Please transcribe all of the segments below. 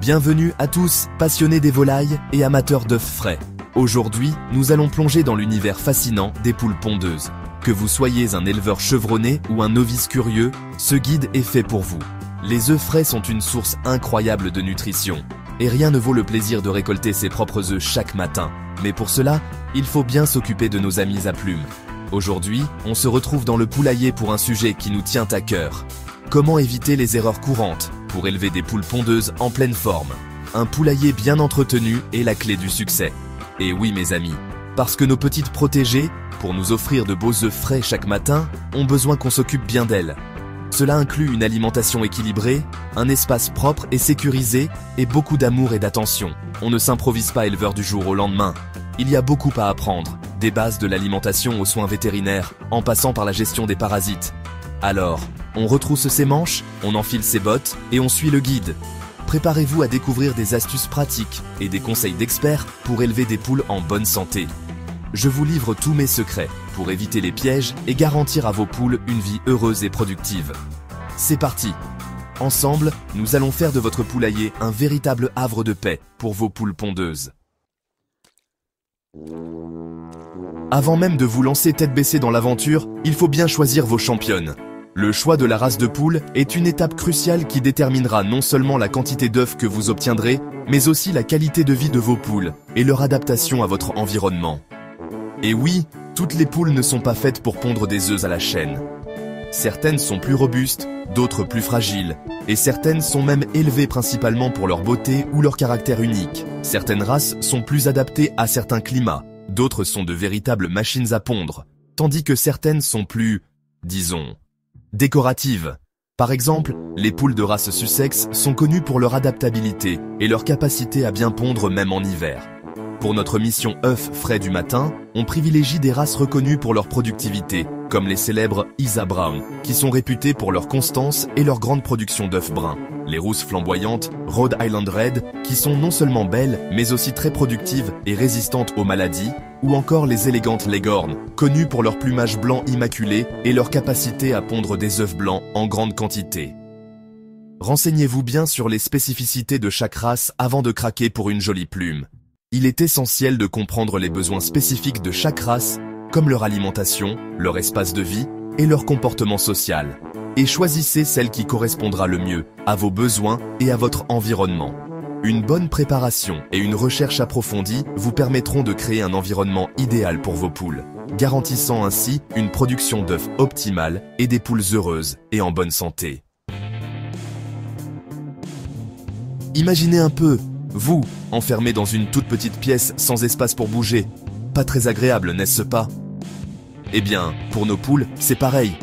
Bienvenue à tous, passionnés des volailles et amateurs d'œufs frais. Aujourd'hui, nous allons plonger dans l'univers fascinant des poules pondeuses. Que vous soyez un éleveur chevronné ou un novice curieux, ce guide est fait pour vous. Les œufs frais sont une source incroyable de nutrition. Et rien ne vaut le plaisir de récolter ses propres œufs chaque matin. Mais pour cela, il faut bien s'occuper de nos amis à plumes. Aujourd'hui, on se retrouve dans le poulailler pour un sujet qui nous tient à cœur. Comment éviter les erreurs courantes pour élever des poules pondeuses en pleine forme? Un poulailler bien entretenu est la clé du succès. Et oui mes amis, parce que nos petites protégées, pour nous offrir de beaux œufs frais chaque matin, ont besoin qu'on s'occupe bien d'elles. Cela inclut une alimentation équilibrée, un espace propre et sécurisé, et beaucoup d'amour et d'attention. On ne s'improvise pas éleveur du jour au lendemain. Il y a beaucoup à apprendre, des bases de l'alimentation aux soins vétérinaires, en passant par la gestion des parasites. Alors, on retrousse ses manches, on enfile ses bottes et on suit le guide. Préparez-vous à découvrir des astuces pratiques et des conseils d'experts pour élever des poules en bonne santé. Je vous livre tous mes secrets pour éviter les pièges et garantir à vos poules une vie heureuse et productive. C'est parti! Ensemble, nous allons faire de votre poulailler un véritable havre de paix pour vos poules pondeuses. Avant même de vous lancer tête baissée dans l'aventure, il faut bien choisir vos championnes. Le choix de la race de poule est une étape cruciale qui déterminera non seulement la quantité d'œufs que vous obtiendrez, mais aussi la qualité de vie de vos poules et leur adaptation à votre environnement. Et oui, toutes les poules ne sont pas faites pour pondre des œufs à la chaîne. Certaines sont plus robustes, d'autres plus fragiles, et certaines sont même élevées principalement pour leur beauté ou leur caractère unique. Certaines races sont plus adaptées à certains climats, d'autres sont de véritables machines à pondre, tandis que certaines sont plus, disons, décoratives. Par exemple, les poules de race Sussex sont connues pour leur adaptabilité et leur capacité à bien pondre même en hiver. Pour notre mission œufs frais du matin, on privilégie des races reconnues pour leur productivité, comme les célèbres Isa Brown, qui sont réputées pour leur constance et leur grande production d'œufs bruns. Les rousses flamboyantes Rhode Island Red, qui sont non seulement belles, mais aussi très productives et résistantes aux maladies, ou encore les élégantes Leghorn, connues pour leur plumage blanc immaculé et leur capacité à pondre des œufs blancs en grande quantité. Renseignez-vous bien sur les spécificités de chaque race avant de craquer pour une jolie plume. Il est essentiel de comprendre les besoins spécifiques de chaque race, comme leur alimentation, leur espace de vie et leur comportement social. Et choisissez celle qui correspondra le mieux à vos besoins et à votre environnement. Une bonne préparation et une recherche approfondie vous permettront de créer un environnement idéal pour vos poules, garantissant ainsi une production d'œufs optimale et des poules heureuses et en bonne santé. Imaginez un peu, vous, enfermé dans une toute petite pièce sans espace pour bouger. Pas très agréable, n'est-ce pas? Eh bien, pour nos poules, c'est pareil.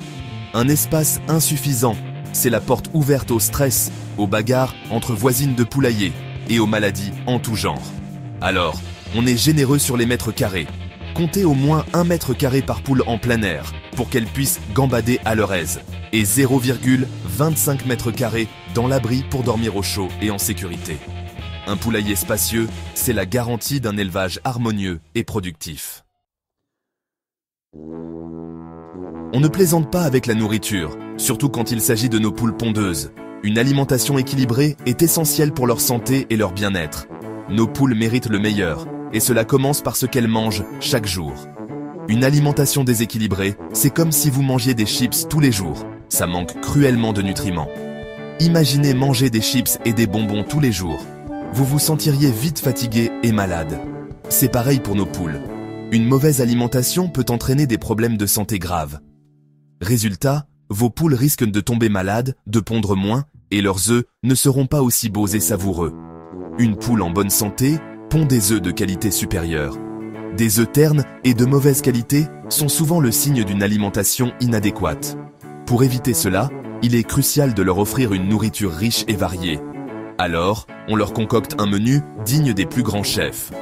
Un espace insuffisant, c'est la porte ouverte au stress, aux bagarres entre voisines de poulailler et aux maladies en tout genre. Alors, on est généreux sur les mètres carrés. Comptez au moins 1 mètre carré par poule en plein air pour qu'elles puissent gambader à leur aise et 0,25 mètres carrés dans l'abri pour dormir au chaud et en sécurité. Un poulailler spacieux, c'est la garantie d'un élevage harmonieux et productif. On ne plaisante pas avec la nourriture, surtout quand il s'agit de nos poules pondeuses. Une alimentation équilibrée est essentielle pour leur santé et leur bien-être. Nos poules méritent le meilleur, et cela commence par ce qu'elles mangent chaque jour. Une alimentation déséquilibrée, c'est comme si vous mangiez des chips tous les jours. Ça manque cruellement de nutriments. Imaginez manger des chips et des bonbons tous les jours. Vous vous sentiriez vite fatigué et malade. C'est pareil pour nos poules. Une mauvaise alimentation peut entraîner des problèmes de santé graves. Résultat, vos poules risquent de tomber malades, de pondre moins, et leurs œufs ne seront pas aussi beaux et savoureux. Une poule en bonne santé pond des œufs de qualité supérieure. Des œufs ternes et de mauvaise qualité sont souvent le signe d'une alimentation inadéquate. Pour éviter cela, il est crucial de leur offrir une nourriture riche et variée. Alors, on leur concocte un menu digne des plus grands chefs.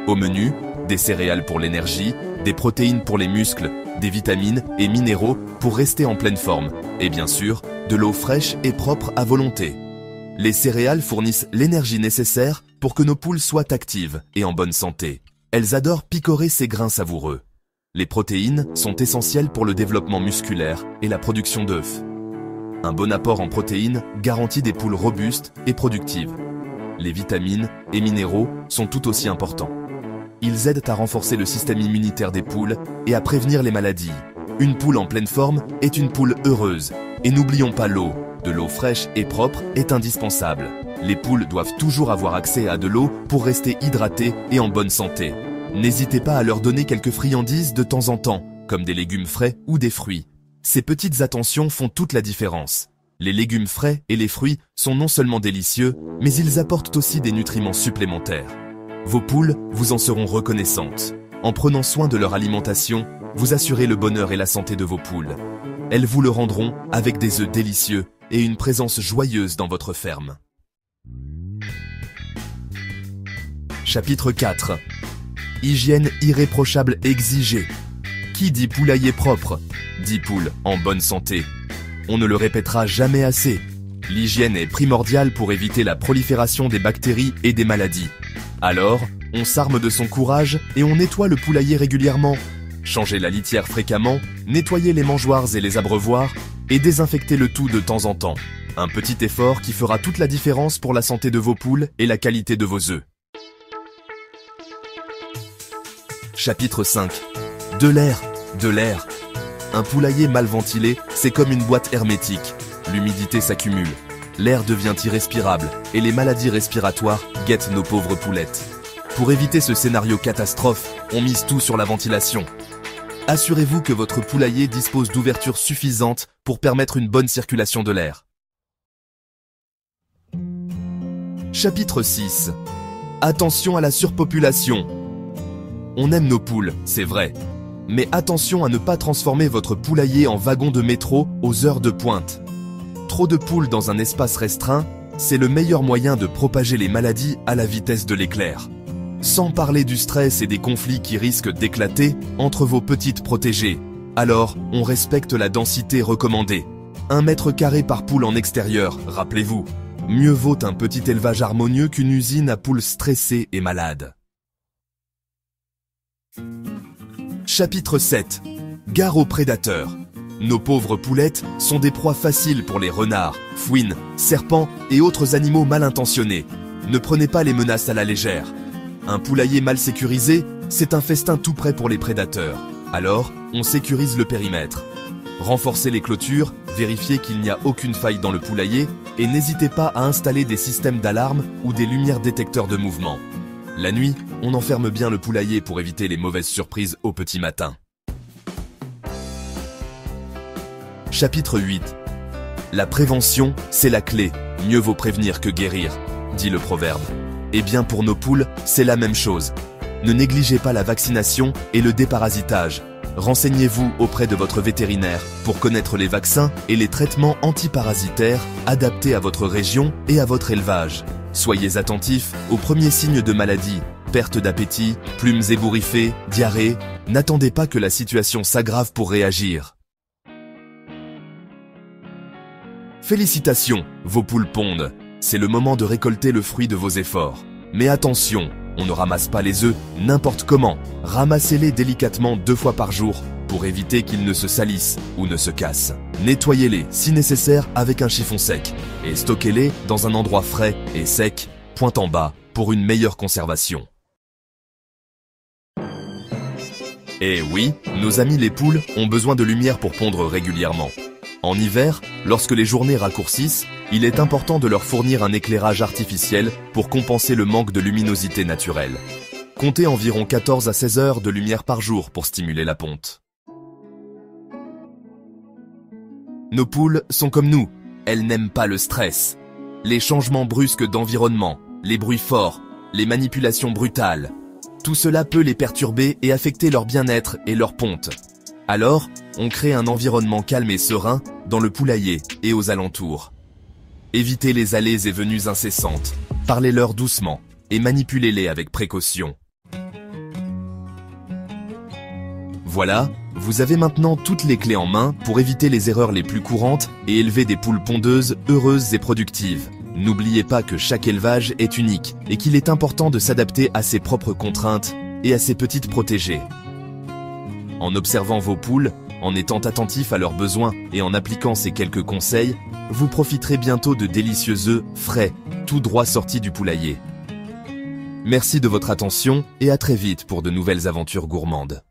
Au menu, des céréales pour l'énergie, des protéines pour les muscles, des vitamines et minéraux pour rester en pleine forme, et bien sûr, de l'eau fraîche et propre à volonté. Les céréales fournissent l'énergie nécessaire pour que nos poules soient actives et en bonne santé. Elles adorent picorer ces grains savoureux. Les protéines sont essentielles pour le développement musculaire et la production d'œufs. Un bon apport en protéines garantit des poules robustes et productives. les vitamines et minéraux sont tout aussi importants. Ils aident à renforcer le système immunitaire des poules et à prévenir les maladies. Une poule en pleine forme est une poule heureuse. Et n'oublions pas l'eau. De l'eau fraîche et propre est indispensable. Les poules doivent toujours avoir accès à de l'eau pour rester hydratées et en bonne santé. N'hésitez pas à leur donner quelques friandises de temps en temps, comme des légumes frais ou des fruits. Ces petites attentions font toute la différence. Les légumes frais et les fruits sont non seulement délicieux, mais ils apportent aussi des nutriments supplémentaires. Vos poules vous en seront reconnaissantes. En prenant soin de leur alimentation, vous assurez le bonheur et la santé de vos poules. Elles vous le rendront avec des œufs délicieux et une présence joyeuse dans votre ferme. Chapitre 4. Hygiène irréprochable exigée. Qui dit poulailler propre, dit poule en bonne santé. On ne le répétera jamais assez. L'hygiène est primordiale pour éviter la prolifération des bactéries et des maladies. Alors, on s'arme de son courage et on nettoie le poulailler régulièrement. Changez la litière fréquemment, nettoyez les mangeoires et les abreuvoirs et désinfectez le tout de temps en temps. Un petit effort qui fera toute la différence pour la santé de vos poules et la qualité de vos œufs. Chapitre 5. De l'air, de l'air. Un poulailler mal ventilé, c'est comme une boîte hermétique. L'humidité s'accumule, l'air devient irrespirable et les maladies respiratoires guettent nos pauvres poulettes. Pour éviter ce scénario catastrophe, on mise tout sur la ventilation. Assurez-vous que votre poulailler dispose d'ouvertures suffisantes pour permettre une bonne circulation de l'air. Chapitre 6. Attention à la surpopulation. On aime nos poules, c'est vrai. Mais attention à ne pas transformer votre poulailler en wagon de métro aux heures de pointe. Trop de poules dans un espace restreint, c'est le meilleur moyen de propager les maladies à la vitesse de l'éclair. Sans parler du stress et des conflits qui risquent d'éclater entre vos petites protégées. Alors, on respecte la densité recommandée. 1 mètre carré par poule en extérieur, rappelez-vous. Mieux vaut un petit élevage harmonieux qu'une usine à poules stressées et malades. Chapitre 7. Gare aux prédateurs. Nos pauvres poulettes sont des proies faciles pour les renards, fouines, serpents et autres animaux mal intentionnés. Ne prenez pas les menaces à la légère. Un poulailler mal sécurisé, c'est un festin tout prêt pour les prédateurs. Alors, on sécurise le périmètre. Renforcez les clôtures, vérifiez qu'il n'y a aucune faille dans le poulailler et n'hésitez pas à installer des systèmes d'alarme ou des lumières détecteurs de mouvement. La nuit, on enferme bien le poulailler pour éviter les mauvaises surprises au petit matin. Chapitre 8. La prévention, c'est la clé. Mieux vaut prévenir que guérir, dit le proverbe. Eh bien pour nos poules, c'est la même chose. Ne négligez pas la vaccination et le déparasitage. Renseignez-vous auprès de votre vétérinaire pour connaître les vaccins et les traitements antiparasitaires adaptés à votre région et à votre élevage. Soyez attentifs aux premiers signes de maladie, perte d'appétit, plumes ébouriffées, diarrhée. N'attendez pas que la situation s'aggrave pour réagir. Félicitations, vos poules pondent. C'est le moment de récolter le fruit de vos efforts. Mais attention, on ne ramasse pas les œufs n'importe comment. Ramassez-les délicatement 2 fois par jour pour éviter qu'ils ne se salissent ou ne se cassent. Nettoyez-les si nécessaire avec un chiffon sec et stockez-les dans un endroit frais et sec, point en bas, pour une meilleure conservation. Et oui, nos amis les poules ont besoin de lumière pour pondre régulièrement. En hiver, lorsque les journées raccourcissent, il est important de leur fournir un éclairage artificiel pour compenser le manque de luminosité naturelle. Comptez environ 14 à 16 heures de lumière par jour pour stimuler la ponte. Nos poules sont comme nous, elles n'aiment pas le stress. Les changements brusques d'environnement, les bruits forts, les manipulations brutales, tout cela peut les perturber et affecter leur bien-être et leur ponte. Alors, on crée un environnement calme et serein dans le poulailler et aux alentours. Évitez les allées et venues incessantes, parlez-leur doucement et manipulez-les avec précaution. Voilà, vous avez maintenant toutes les clés en main pour éviter les erreurs les plus courantes et élever des poules pondeuses heureuses et productives. N'oubliez pas que chaque élevage est unique et qu'il est important de s'adapter à ses propres contraintes et à ses petites protégées. En observant vos poules, en étant attentif à leurs besoins et en appliquant ces quelques conseils, vous profiterez bientôt de délicieux œufs frais, tout droit sortis du poulailler. Merci de votre attention et à très vite pour de nouvelles aventures gourmandes.